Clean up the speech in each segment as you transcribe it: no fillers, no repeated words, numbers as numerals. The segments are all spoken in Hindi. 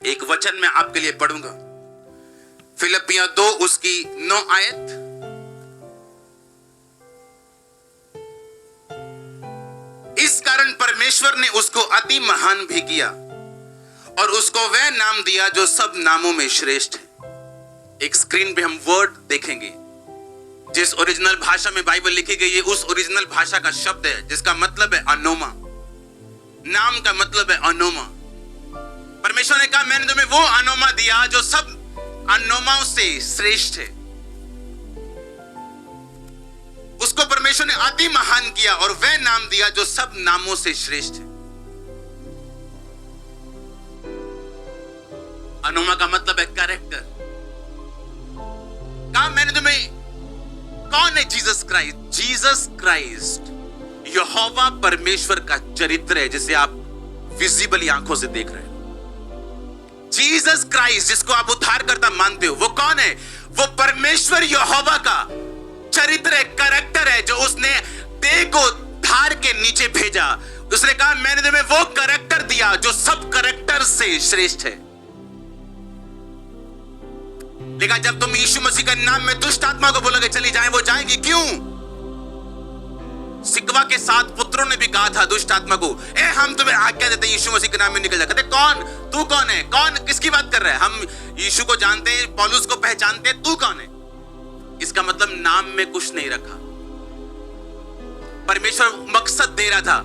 एक वचन मैं आपके लिए पढ़ूंगा, फिलिपियों 2 उसकी 9 आयत। इस कारण परमेश्वर ने उसको अति महान भी किया और उसको वह नाम दिया जो सब नामों में श्रेष्ठ है। एक स्क्रीन पे हम वर्ड देखेंगे, जिस ओरिजिनल भाषा में बाइबल लिखी गई है उस ओरिजिनल भाषा का शब्द है जिसका मतलब है अनोमा। नाम का मतलब है अनोमा। परमेश्वर ने कहा मैंने तुम्हें वो अनोमा दिया जो सब अनोमाओं से श्रेष्ठ है। उसको परमेश्वर ने अति महान किया और वह नाम दिया जो सब नामों से श्रेष्ठ है। अनोमा का मतलब है कैरेक्टर। कहा मैंने तुम्हें, कौन है जीसस क्राइस्ट? जीसस क्राइस्ट यहोवा परमेश्वर का चरित्र है जिसे आप विजिबली आंखों से देख रहे हो। जीसस क्राइस्ट जिसको आप उद्धारकर्ता मानते हो, वो कौन है? वो परमेश्वर यहोवा का चरित्र है, कैरेक्टर है, जो उसने देह को धार के नीचे भेजा। उसने कहा मैंने तुम्हें वो कैरेक्टर दिया जो सब कैरेक्टर से श्रेष्ठ है। लेकिन जब तुम यीशु मसीह के नाम में दुष्ट आत्मा को बोलोगे चली जाए, वो जाएगी क्यों? सिकवा के 7 पुत्रों ने भी कहा था दुष्ट आत्मा को, हम तुम्हें आज्ञा देते यीशु मसीह के नाम में निकल जा। कहते कौन? तू कौन है? कौन किसकी बात कर रहा है? हम यीशु को जानते हैं, पौलुस को पहचानते हैं, तू कौन है? इसका मतलब नाम में कुछ नहीं रखा। परमेश्वर मकसद दे रहा था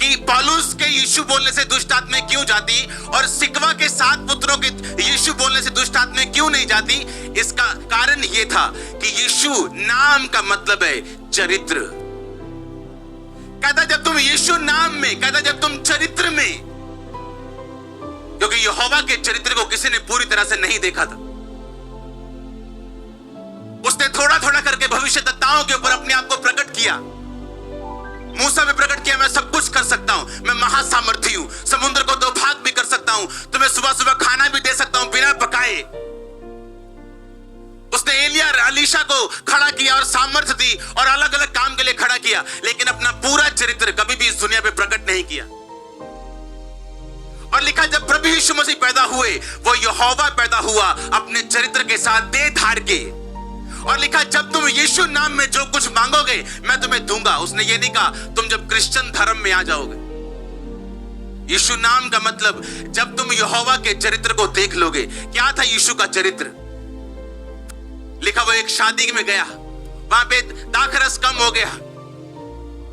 कि पौलुस के यीशु बोलने से दुष्ट आत्मा क्यों जाती और सिकवा के 7 पुत्रों के यीशु बोलने से दुष्ट आत्मा क्यों नहीं जाती। इसका कारण यह था कि यीशु नाम का मतलब है चरित्र। कहता जब तुम यीशु नाम में, कहता जब तुम चरित्र में, क्योंकि यहोवा के चरित्र को किसी ने पूरी तरह से नहीं देखा था। उसने थोड़ा थोड़ा करके भविष्यद्वक्ताओं के ऊपर अपने आप को प्रकट किया। मूसा में प्रकट किया मैं सब कुछ कर सकता हूं, मैं महासामर्थी हूं, समुद्र को 2 भाग भी कर सकता हूं, तुम्हें सुबह सुबह खाना भी दे सकता हूं बिना पकाए। उसने एलिया अलीशा को खड़ा किया और सामर्थ्य दी और अलग अलग काम के लिए खड़ा किया, लेकिन अपना पूरा चरित्र कभी भी इस दुनिया पे प्रकट नहीं किया। और लिखा जब प्रभु यीशु मसीह पैदा हुए, वो यहोवा पैदा हुआ अपने चरित्र के साथ देह धार के। और लिखा जब तुम यीशु नाम में जो कुछ मांगोगे मैं तुम्हें दूंगा। उसने ये नहीं कहा तुम जब क्रिश्चियन धर्म में आ जाओगे। यीशु नाम का मतलब जब तुम यहोवा के चरित्र को देख लोगे। क्या था यीशु का चरित्र? लिखा वो एक शादी में गया, वहां पे दाखरस कम हो गया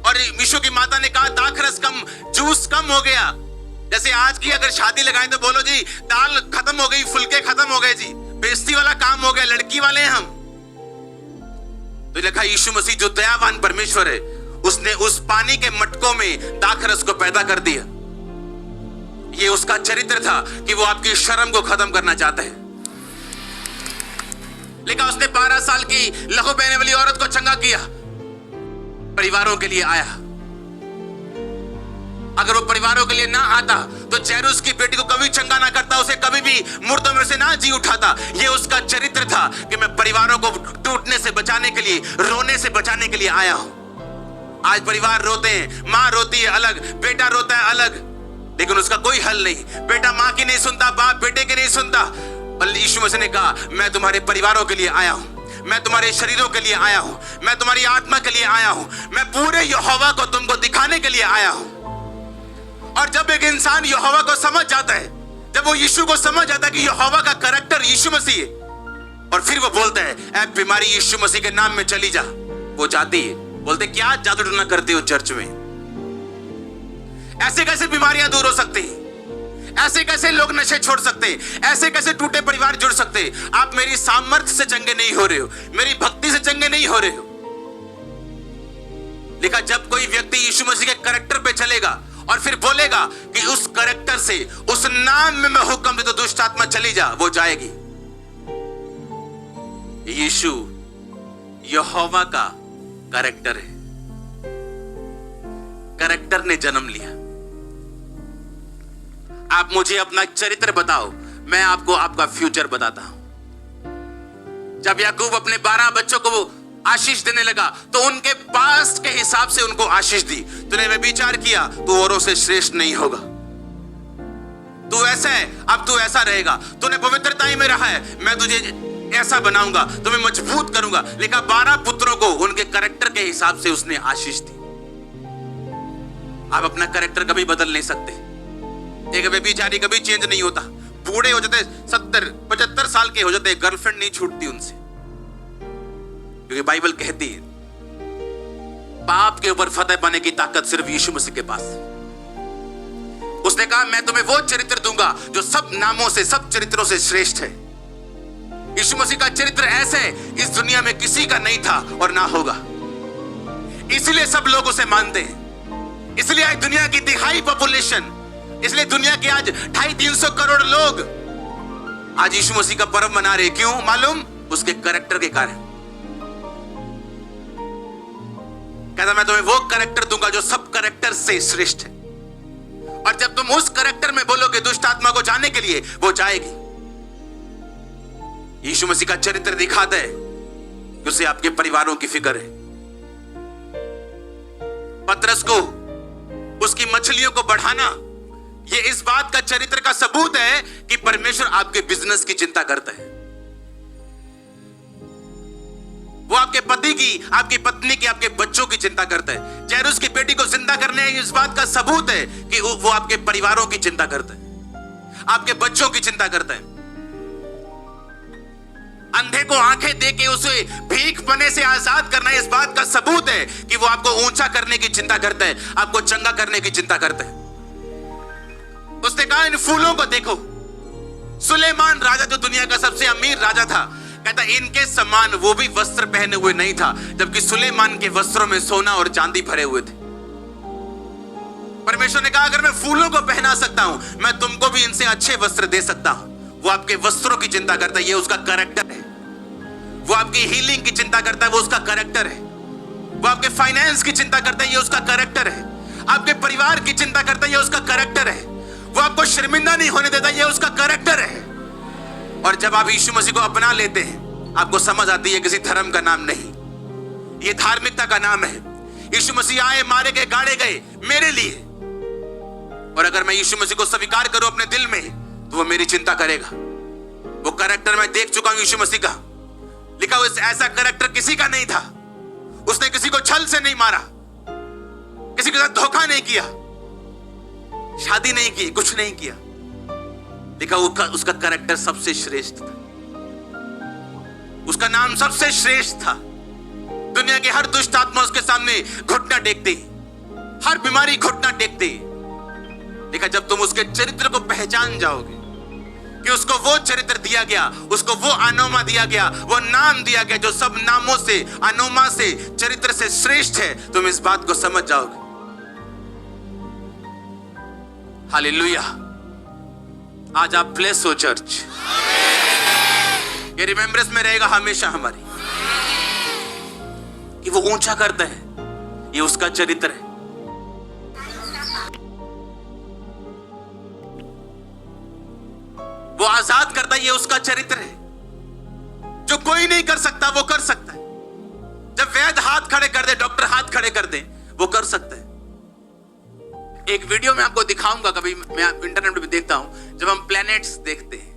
और यीशु की माता ने कहा दाखरस कम, जूस कम हो गया। जैसे आज की अगर शादी लगाएं तो बोलो जी दाल खत्म हो गई, फुलके खत्म हो गए जी, बेइज्जती वाला काम हो गया, लड़की वाले हैं हम। तो लिखा यीशु मसीह जो दयावान परमेश्वर है, उसने उस पानी के मटकों में दाखरस को पैदा कर दिया। ये उसका चरित्र था कि वो आपकी शर्म को खत्म करना चाहता है। लिखा उसने 12 साल की लहू बहने वाली औरत को चंगा किया, परिवारों के लिए आया। अगर वो परिवारों के लिए ना आता तो जैरूस की बेटी को कभी चंगा ना करता, उसे कभी भी मुर्दों में से ना जी उठाता। ये उसका चरित्र था कि मैं परिवारों को टूटने से बचाने के लिए, रोने से बचाने के लिए आया हूं। आज परिवार रोते हैं, मां रोती है अलग, बेटा रोता है अलग, लेकिन उसका कोई हल नहीं। बेटा मां की नहीं सुनता, बाप बेटे की नहीं सुनता। और यीशु मसीह ने कहा मैं तुम्हारे परिवारों के लिए आया हूं, मैं तुम्हारे शरीरों के लिए आया हूं, मैं तुम्हारी आत्मा के लिए आया हूं, मैं पूरे यहोवा को तुमको दिखाने के लिए आया हूं। और जब एक इंसान यहोवा को समझ जाता है, जब वो यीशु को समझ जाता है कि यहोवा का कैरेक्टर यीशु मसीह है, और फिर वो बोलता है ऐ बीमारी यीशु मसीह के नाम में चली जा, वो जाती है। बोलते क्या जादू टोना करते हो चर्च में? ऐसे कैसे बीमारियां दूर हो सकती हैं? ऐसे कैसे लोग नशे छोड़ सकते हैं? ऐसे कैसे टूटे परिवार जुड़ सकते हैं? आप मेरी सामर्थ्य से चंगे नहीं हो रहे हो, मेरी भक्ति से चंगे नहीं हो रहे हो। लिखा जब कोई व्यक्ति यीशु मसीह के कैरेक्टर पे चलेगा और फिर बोलेगा कि उस कैरेक्टर से, उस नाम में मैं हुक्म दे तो दुष्ट आत्मा चली जा, वो जाएगी। यीशु यहोवा का कैरेक्टर है। कैरेक्टर ने जन्म लिया। आप मुझे अपना चरित्र बताओ, मैं आपको आपका फ्यूचर बताता हूं। जब याकूब अपने 12 बच्चों को आशीष देने लगा तो उनके पास्ट के हिसाब से उनको आशीष दी। तूने व्यभिचार किया तो औरों से श्रेष्ठ नहीं होगा, तू ऐसा है, अब तू ऐसा रहेगा, तूने पवित्रता में रहा है, मैं तुझे ऐसा बनाऊंगा, तुम्हें मजबूत करूंगा। लिखा 12 पुत्रों को उनके कैरेक्टर के हिसाब से उसने आशीष दी। आप अपना कैरेक्टर कभी बदल नहीं सकते। एक बेबीचारी कभी चेंज नहीं होता। बूढ़े हो जाते 70-75 साल के हो जाते, गर्लफ्रेंड नहीं छूटती उनसे, क्योंकि बाइबल कहती है पाप के ऊपर फतेह पाने की ताकत सिर्फ यीशु मसीह के पास है। उसने कहा मैं तुम्हें वो चरित्र दूंगा जो सब नामों से, सब चरित्रों से श्रेष्ठ है। यीशु मसीह का चरित्र ऐसा है इस दुनिया में किसी का नहीं था और ना होगा, इसलिए सब लोग उसे मानते हैं। इसलिए आज दुनिया की तिहाई पॉपुलेशन, इसलिए दुनिया के आज 250-300 करोड़ लोग आज यीशु मसीह का पर्व मना रहे। क्यों मालूम? उसके कैरेक्टर के कारण। कहता मैं तुम्हें वो कैरेक्टर दूंगा जो सब कैरेक्टर से श्रेष्ठ है, और जब तुम उस कैरेक्टर में बोलोगे दुष्ट आत्मा को जाने के लिए, वो जाएगी। यीशु मसीह का चरित्र दिखाता है कि उसे आपके परिवारों की फिक्र है। पतरस को उसकी मछलियों को बढ़ाना, ये इस बात का चरित्र का सबूत है कि परमेश्वर आपके बिजनेस की चिंता करता है। वो आपके पति की, आपकी पत्नी की, आपके बच्चों की चिंता करता है। जैरूस की बेटी को जिंदा करने इस बात का सबूत है कि वो आपके परिवारों की चिंता करता है, आपके बच्चों की चिंता करता है। अंधे को आंखें देके उसे भीख पने से आजाद करना इस बात का सबूत है कि वो आपको ऊंचा करने की चिंता करता है, आपको चंगा करने की चिंता करता है। उसने कहा इन फूलों को देखो। सुलेमान राजा जो दुनिया का सबसे अमीर राजा था, कहता इनके समान वो भी वस्त्र पहने हुए नहीं था, जबकि सुलेमान के वस्त्रों में सोना और चांदी भरे हुए थे। परमेश्वर ने कहा अगर मैं फूलों को पहना सकता हूं, मैं तुमको भी इनसे अच्छे वस्त्र दे सकता हूं। वो आपके वस्त्रों की चिंता करता है, ये उसका कैरेक्टर है। वो आपकी हीलिंग की चिंता करता है, वो उसका कैरेक्टर है। वो आपके फाइनेंस की चिंता करता है, ये उसका कैरेक्टर है। आपके परिवार की चिंता करता है, ये उसका कैरेक्टर है। वो आपको शर्मिंदा नहीं होने देता, ये उसका कैरेक्टर है। और जब आप यीशु मसीह को अपना लेते हैं, आपको समझ आती है किसी धर्म का नाम नहीं, ये धार्मिकता का नाम है। यीशु मसीह आए, मारे गए, गाड़े गए मेरे लिए, और अगर मैं यीशु मसीह को स्वीकार करूं अपने दिल में, तो वो मेरी चिंता करेगा। वो कैरेक्टर मैं देख चुका हूं यीशु मसीह का। लिखा हुआ ऐसा कैरेक्टर किसी का नहीं था। उसने किसी को छल से नहीं मारा, किसी के साथ धोखा नहीं किया, शादी नहीं की, कुछ नहीं किया। लिखा उसका कैरेक्टर सबसे श्रेष्ठ था, उसका नाम सबसे श्रेष्ठ था। दुनिया के हर दुष्ट आत्मा उसके सामने घुटना टेकते, हर बीमारी घुटना टेकते। लेकिन जब तुम उसके चरित्र को पहचान जाओगे कि उसको वो चरित्र दिया गया, उसको वो अनोमा दिया गया, वो नाम दिया गया जो सब नामों से, अनोमा से, चरित्र से श्रेष्ठ है, तुम इस बात को समझ जाओगे। हालेलुया। आज आप ब्लेस हो चर्च, ये रिमेम्बरेंस में रहेगा हमेशा हमारी कि वो ऊंचा करता है, ये उसका चरित्र है। वो आजाद करता है, ये उसका चरित्र है। जो कोई नहीं कर सकता वो कर सकता है। जब वैद्य हाथ खड़े कर दे, डॉक्टर हाथ खड़े कर दे, वो कर सकता है। एक वीडियो में आपको दिखाऊंगा, कभी मैं इंटरनेट पे देखता हूं, जब हम प्लैनेट्स देखते हैं,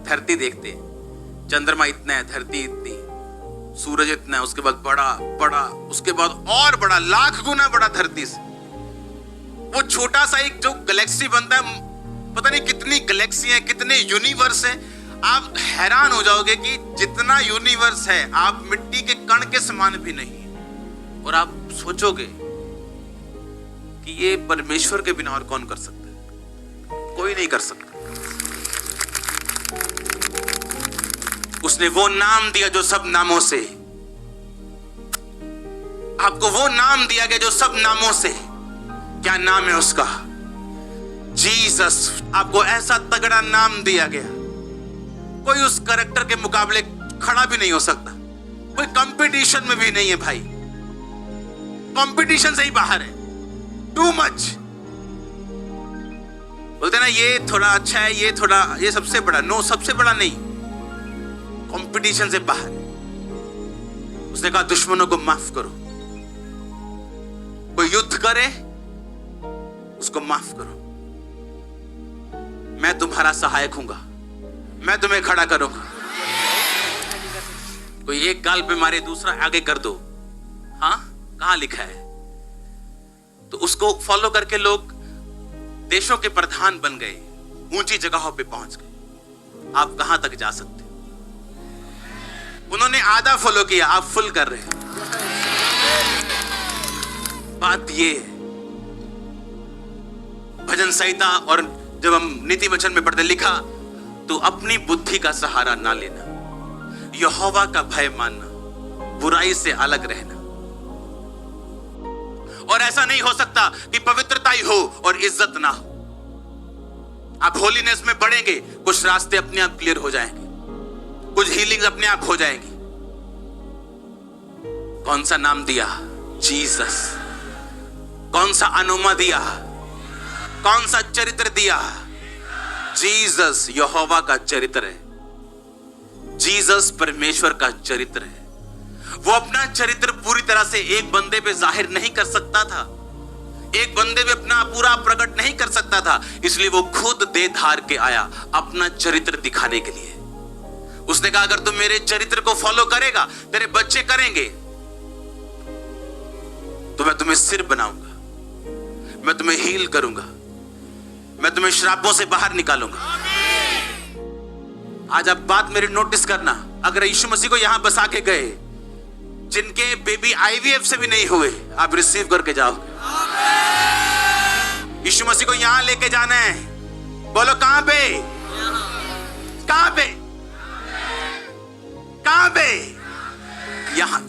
धरती देखते हैं, चंद्रमा इतना है, धरती इतनी, सूरज इतना है, उसके बाद बड़ा बड़ा, उसके बाद और बड़ा, लाख गुना बड़ा धरती से। वो छोटा सा एक जो गैलेक्सी बनता है, पता नहीं कितनी गैलेक्सी है, कितने यूनिवर्स है। आप हैरान हो जाओगे कि जितना यूनिवर्स है, आप मिट्टी के कण के समान भी नहीं। और आप सोचोगे कि ये परमेश्वर के बिना और कौन कर सकता है? कोई नहीं कर सकता। उसने वो नाम दिया जो सब नामों से, आपको वो नाम दिया गया जो सब नामों से। क्या नाम है उसका? जीसस। आपको ऐसा तगड़ा नाम दिया गया, कोई उस कैरेक्टर के मुकाबले खड़ा भी नहीं हो सकता। कोई कंपटीशन में भी नहीं है भाई, कंपटीशन से ही बाहर है। Too much. बोलते ना ये थोड़ा अच्छा है, ये थोड़ा, ये सबसे बड़ा। नो, सबसे बड़ा नहीं, कंपटीशन से बाहर है। उसने कहा दुश्मनों को माफ करो। कोई युद्ध करे उसको माफ करो। मैं तुम्हारा सहायक हूंगा, मैं तुम्हें खड़ा करूंगा। कोई एक गाल पे मारे दूसरा आगे कर दो, हाँ कहां लिखा है? तो उसको फॉलो करके लोग देशों के प्रधान बन गए, ऊंची जगहों पे पहुंच गए। आप कहां तक जा सकते? उन्होंने आधा फॉलो किया, आप फुल कर रहे हैं। बात ये है, भजन संहिता और जब हम नीति वचन में पढ़ते लिखा, तो अपनी बुद्धि का सहारा ना लेना, यहोवा का भय मानना, बुराई से अलग रहना। और ऐसा नहीं हो सकता कि पवित्रता ही हो और इज्जत ना हो। आप होलीनेस में बढ़ेंगे, कुछ रास्ते अपने आप क्लियर हो जाएंगे, कुछ हीलिंग अपने आप हो जाएंगी। कौन सा नाम दिया? जीसस। कौन सा अनुमा दिया? कौन सा चरित्र दिया? जीसस यहोवा का चरित्र है। जीसस परमेश्वर का चरित्र है। वो अपना चरित्र पूरी तरह से एक बंदे पे जाहिर नहीं कर सकता था, एक बंदे पे अपना पूरा प्रकट नहीं कर सकता था, इसलिए वो खुद देह धार के आया अपना चरित्र दिखाने के लिए। उसने कहा अगर तुम मेरे चरित्र को फॉलो करेगा, तेरे बच्चे करेंगे, तो मैं तुम्हें सिर बनाऊंगा, मैं तुम्हें हील करूंगा, मैं तुम्हें श्रापों से बाहर निकालूंगा। आज आप बात मेरी नोटिस करना, अगर यीशु मसीह को यहां बसा के गए, जिनके बेबी आईवीएफ से भी नहीं हुए, आप रिसीव करके जाओ। यीशु मसीह को यहां लेके जाना है। बोलो कहां पे? कहां पे? कहां पे?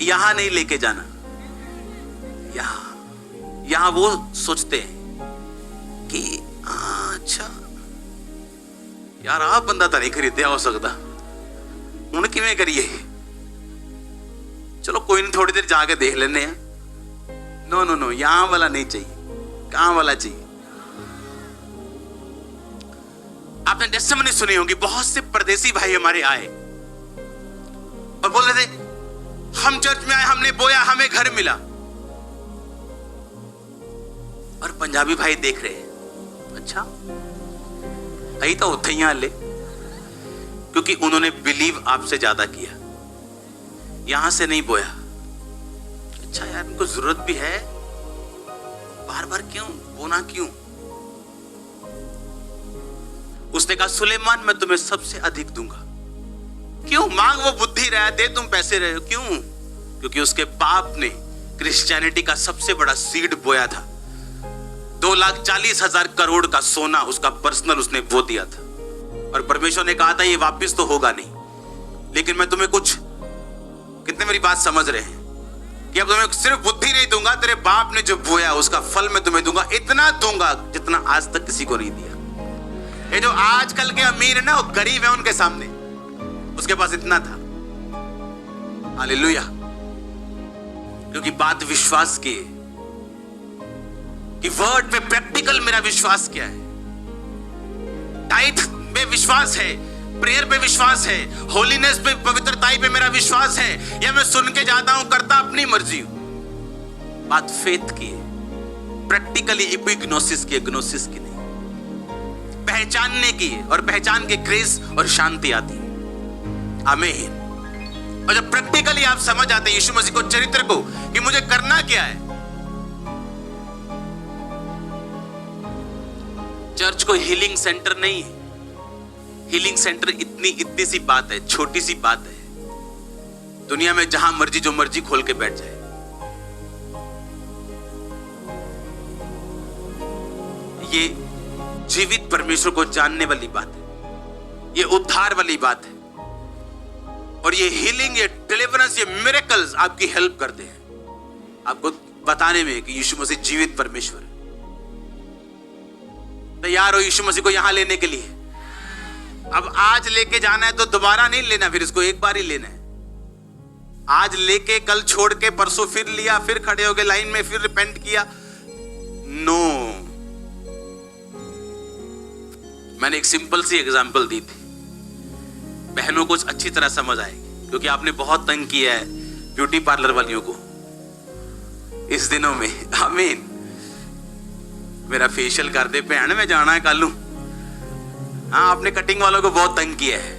यहां नहीं लेके जाना। यहां वो सोचते हैं कि अच्छा यार आ बंदा तो नहीं खरीदया हो सकता, हूं किवें करिए, चलो कोई नहीं थोड़ी देर जाके देख लेने हैं। नो नो नो, यहां वाला नहीं चाहिए, कहां वाला चाहिए? आपने टेस्टिमनी सुनी होगी, बहुत से परदेसी भाई हमारे आए और बोल रहे थे हम चर्च में आए, हमने बोया, हमें घर मिला। और पंजाबी भाई देख रहे हैं, अच्छा कहीं तो उठे ही ले, क्योंकि उन्होंने बिलीव आपसे ज्यादा किया, यहां से नहीं बोया। अच्छा यार इनको जरूरत भी है, बार बार क्यों बोना क्यों? उसने कहा सुलेमान मैं तुम्हें सबसे अधिक दूंगा। क्यों? मांग वो बुद्धि रहा, दे तुम पैसे रहे हो, क्यों? क्योंकि उसके बाप ने क्रिश्चियनिटी का सबसे बड़ा सीड बोया था। 2,40,000 करोड़ का सोना उसका पर्सनल उसने बो दिया था, और परमेश्वर ने कहा था ये वापस तो होगा नहीं, लेकिन मैं तुम्हें कुछ, कितने मेरी बात समझ रहे हैं, कि अब तुम्हें सिर्फ बुद्धि नहीं दूंगा, तेरे बाप ने जो बोया उसका फल मैं तुम्हें दूंगा, इतना दूंगा जितना आज तक किसी को नहीं दिया। ये जो आजकल के अमीर है ना, वो गरीब है उनके सामने, उसके पास इतना था। हालेलुया। क्योंकि बात विश्वास की है, कि वर्ड पे प्रैक्टिकल मेरा विश्वास क्या है, टाइट पे विश्वास है, प्रेयर पे विश्वास है, होलीनेस पे, पवित्रताई पे मेरा विश्वास है, या मैं सुन के जाता हूं करता अपनी मर्जी हूं। बात फेथ की है, प्रैक्टिकली इपिग्नोसिस की, ग्नोसिस की नहीं, पहचानने की है, और पहचान के ग्रेस और शांति आती है। आमीन। और जब प्रैक्टिकली आप समझ आते हैं यीशु मसीह को, चरित्र को, कि मुझे करना क्या है। चर्च को हीलिंग सेंटर नहीं है, हीलिंग सेंटर इतनी सी बात है, छोटी सी बात है, दुनिया में जहां मर्जी जो मर्जी खोल के बैठ जाए। ये जीवित परमेश्वर को जानने वाली बात है, ये उद्धार वाली बात है, और ये हीलिंग, ये डिलीवरेंस, ये मिरेकल्स आपकी हेल्प करते हैं आपको बताने में कि यीशु मसीह जीवित परमेश्वर है। तैयार हो यीशु मसीह को यहां लेने के लिए? अब आज लेके जाना है तो दोबारा नहीं लेना, फिर इसको एक बार ही लेना है। आज लेके कल छोड़ के परसों फिर लिया, फिर खड़े हो गए लाइन में, फिर रिपेंट किया, नो। मैंने एक सिंपल सी एग्जांपल दी थी, बहनों को अच्छी तरह समझ आएगी, क्योंकि आपने बहुत तंग किया है ब्यूटी पार्लर वालियों को इस दिनों में। आमीन। मेरा फेशियल कर दे भैन, मैं जाना है कल। हाँ, आपने कटिंग वालों को बहुत तंग किया है।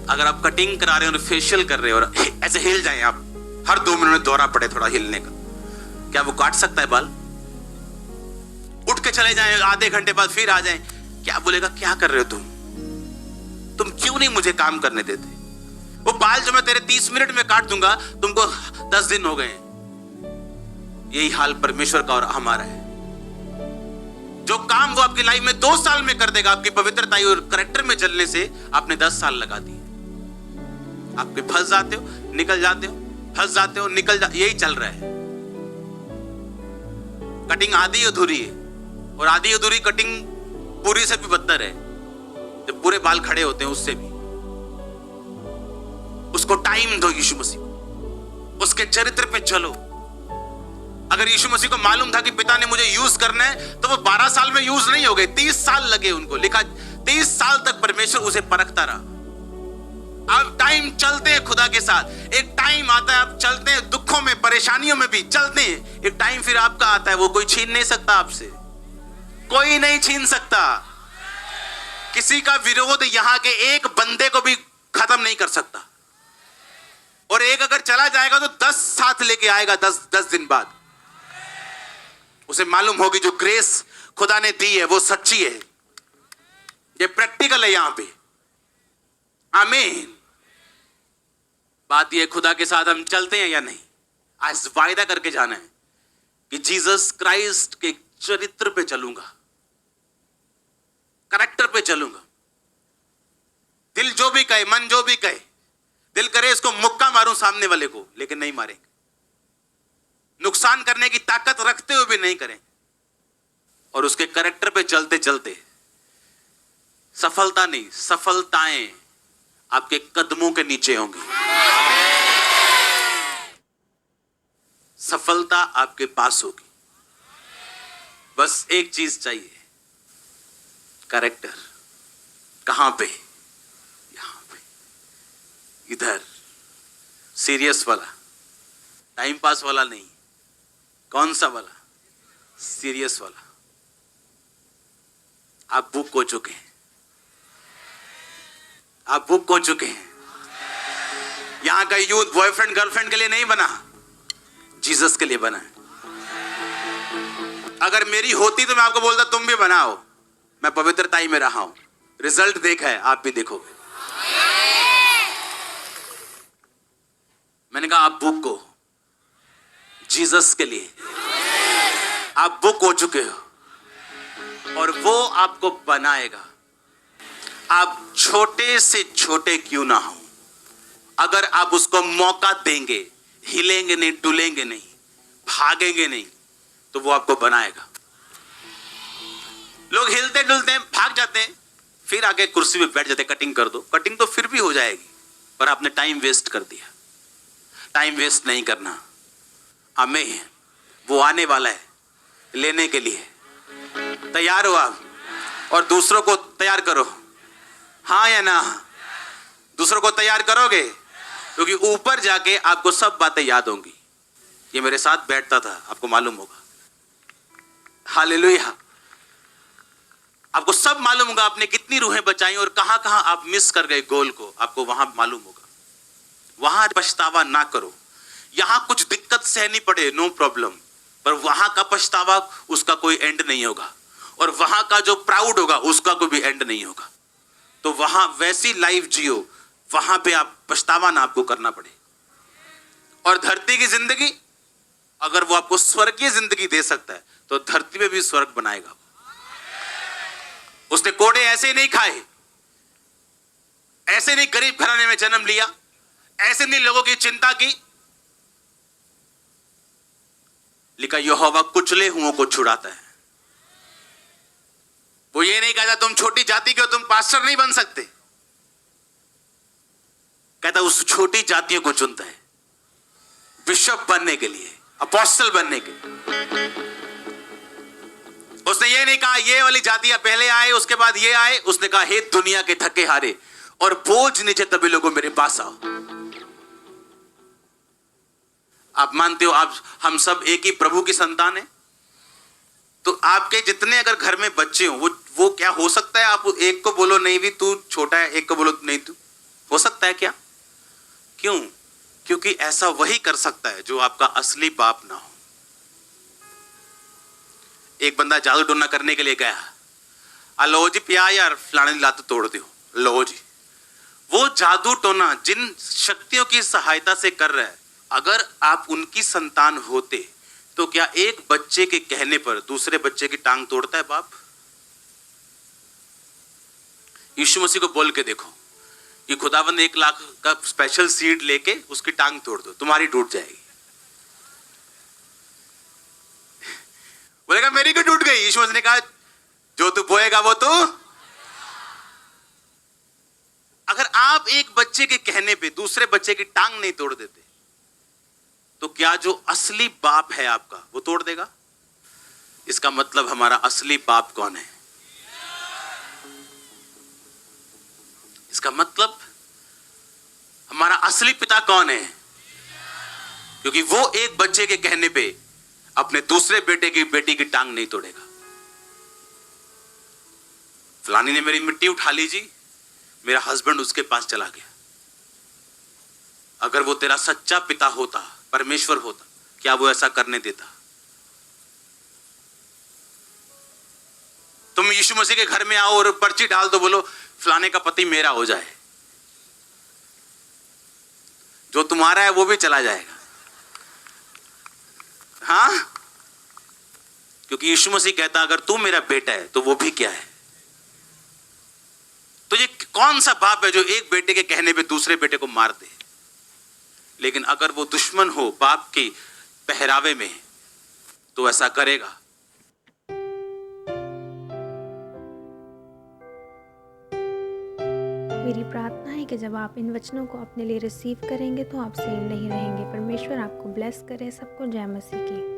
अगर आप कटिंग करा रहे हो और फेशियल कर रहे हो और ऐसे हिल जाएं आप, हर 2 मिनट में दौरा पड़े थोड़ा हिलने का, क्या वो काट सकता है बाल? उठ के चले जाएं, आधे घंटे बाद फिर आ जाएं, क्या बोलेगा क्या कर रहे हो तुम क्यों नहीं मुझे काम करने देते? वो बाल जो मैं तेरे 30 मिनट में काट दूंगा, तुमको 10 दिन हो गए। यही हाल परमेश्वर का और हमारा है। जो काम वो आपकी लाइफ में 2 साल में कर देगा, आपकी पवित्रता और कैरेक्टर में जलने से आपने 10 साल लगा दिए। आपके फंस जाते हो, निकल जाते हो, फंस जाते हो, निकल जाते, यही चल रहा है। कटिंग आधी अधूरी है, और आधी अधूरी कटिंग पूरी से भी बदतर है। जब पूरे बाल खड़े होते हैं उससे भी। उसको टाइम दो यीशु मसीह, उसके चरित्र पे चलो। अगर यीशु मसीह को मालूम था कि पिता ने मुझे यूज करना है, तो वो 12 साल में यूज नहीं हो गए, 30 साल लगे उनको। लिखा 30 साल तक परमेश्वर उसे परखता रहा। अब टाइम चलते हैं खुदा के साथ, एक टाइम आता है आप चलते हैं दुखों में, परेशानियों में भी चलते हैं। एक टाइम फिर आपका आता है, वो कोई छीन नहीं सकता आपसे, कोई नहीं छीन सकता। किसी का विरोध यहां के एक बंदे को भी खत्म नहीं कर सकता। और एक अगर चला जाएगा तो 10 साथ लेके आएगा 10 दिन बाद। उसे मालूम होगी जो ग्रेस खुदा ने दी है वो सच्ची है। ये प्रैक्टिकल है यहां पे। आमीन। बात ये खुदा के साथ हम चलते हैं या नहीं। आज वायदा करके जाना है कि जीसस क्राइस्ट के चरित्र पे चलूंगा, कैरेक्टर पे चलूंगा। दिल जो भी कहे, मन जो भी कहे, दिल करे इसको मुक्का मारूं सामने वाले को, लेकिन नहीं मारेंगे। नुकसान करने की ताकत रखते हुए भी नहीं करेंगे। और उसके कैरेक्टर पे चलते चलते सफलता नहीं, सफलताएं आपके कदमों के नीचे होंगी। सफलता आपके पास होगी। बस एक चीज चाहिए, कैरेक्टर। कहां पे? यहां पे, इधर। सीरियस वाला, टाइम पास वाला नहीं। कौन सा वाला? सीरियस वाला। आप बुक हो चुके हैं, आप बुक हो चुके हैं। यहां का यूथ बॉयफ्रेंड गर्लफ्रेंड के लिए नहीं बना, जीसस के लिए बना है। अगर मेरी होती तो मैं आपको बोलता तुम भी बनाओ। मैं पवित्रता ही में रहा हूं, रिजल्ट देखा है, आप भी देखोगे। मैंने कहा आप बुक हो जीसस के लिए। आप बुक हो चुके हो और वो आपको बनाएगा। आप छोटे से छोटे क्यों ना हो, अगर आप उसको मौका देंगे, हिलेंगे नहीं, डुलेंगे नहीं, भागेंगे नहीं, तो वो आपको बनाएगा। लोग हिलते डुलते भाग जाते हैं, फिर आके कुर्सी पे बैठ जाते, कटिंग कर दो। कटिंग तो फिर भी हो जाएगी, पर आपने टाइम वेस्ट कर दिया। टाइम वेस्ट नहीं करना। आमीन। वो आने वाला है लेने के लिए। तैयार हो आप? और दूसरों को तैयार करो। हाँ या ना? दूसरों को तैयार करोगे? क्योंकि ऊपर जाके आपको सब बातें याद होंगी। ये मेरे साथ बैठता था, आपको मालूम होगा। हालेलुया। आपको सब मालूम होगा आपने कितनी रूहें बचाई और कहां कहां आप मिस कर गए गोल को, आपको वहां मालूम होगा। वहां पछतावा ना करो। यहां कुछ दिक्कत सहनी पड़े, नो प्रॉब्लम, पर वहां का पछतावा उसका कोई एंड नहीं होगा। और वहां का जो प्राउड होगा उसका कोई भी एंड नहीं होगा। तो वहां वैसी लाइफ जियो, वहां पे आप पछतावा ना आपको करना पड़े। और धरती की जिंदगी, अगर वो आपको स्वर्गीय जिंदगी दे सकता है तो धरती पे भी स्वर्ग बनाएगा। उसने कोड़े ऐसे नहीं खाए, ऐसे नहीं गरीब घराने में जन्म लिया, ऐसे नहीं लोगों की चिंता की। लिखा यहोवा कुचले हुओं को छुड़ाता है। वो ये नहीं कहता तुम छोटी जाति के हो, तुम पास्टर नहीं बन सकते। कहता उस छोटी जातियों को चुनता है बिशप बनने के लिए, अपोस्टल बनने के लिए। उसने ये नहीं कहा ये वाली जातियां पहले आए उसके बाद ये आए। उसने कहा हे दुनिया के थके हारे और बोझ नीचे तभी लोगों मेरे पास आओ। आप मानते हो आप हम सब एक ही प्रभु की संतान है? तो आपके जितने अगर घर में बच्चे हो, वो क्या हो सकता है आप एक को बोलो नहीं भी तू छोटा है, एक को बोलो नहीं तू, हो सकता है क्या? क्यों? क्योंकि ऐसा वही कर सकता है जो आपका असली बाप ना हो। एक बंदा जादू टोना करने के लिए गया, लो जी पिया यार फलाने की लात तोड़ दो, लो जी। वो जादू टोना जिन शक्तियों की सहायता से कर रहा है, अगर आप उनकी संतान होते तो क्या एक बच्चे के कहने पर दूसरे बच्चे की टांग तोड़ता है बाप? यीशु मसीह को बोल के देखो कि खुदावंद 1 लाख का स्पेशल सीड लेके उसकी टांग तोड़ दो, तुम्हारी टूट जाएगी। बोलेगा मेरी क्यों टूट गई? यीशु मसीह ने कहा जो तू बोएगा वो तू। अगर आप एक बच्चे के कहने पे दूसरे बच्चे की टांग नहीं तोड़ देते तो क्या जो असली बाप है आपका वो तोड़ देगा? इसका मतलब हमारा असली बाप कौन है? इसका मतलब हमारा असली पिता कौन है? क्योंकि वो एक बच्चे के कहने पे अपने दूसरे बेटे की बेटी की टांग नहीं तोड़ेगा। फलानी ने मेरी मिट्टी उठा ली जी, मेरा हस्बैंड उसके पास चला गया। अगर वो तेरा सच्चा पिता होता, परमेश्वर होता, क्या वो ऐसा करने देता? तुम यीशु मसीह के घर में आओ और पर्ची डाल दो, बोलो फलाने का पति मेरा हो जाए, जो तुम्हारा है वो भी चला जाएगा। हाँ, क्योंकि यीशु मसीह कहता अगर तू मेरा बेटा है तो वो भी क्या है? तो ये कौन सा बाप है जो एक बेटे के कहने पे दूसरे बेटे को मार दे? लेकिन अगर वो दुश्मन हो बाप के पहरावे में तो ऐसा करेगा। मेरी प्रार्थना है कि जब आप इन वचनों को अपने लिए रिसीव करेंगे तो आप सेम नहीं रहेंगे। परमेश्वर आपको ब्लेस करे। सबको जय मसीह की।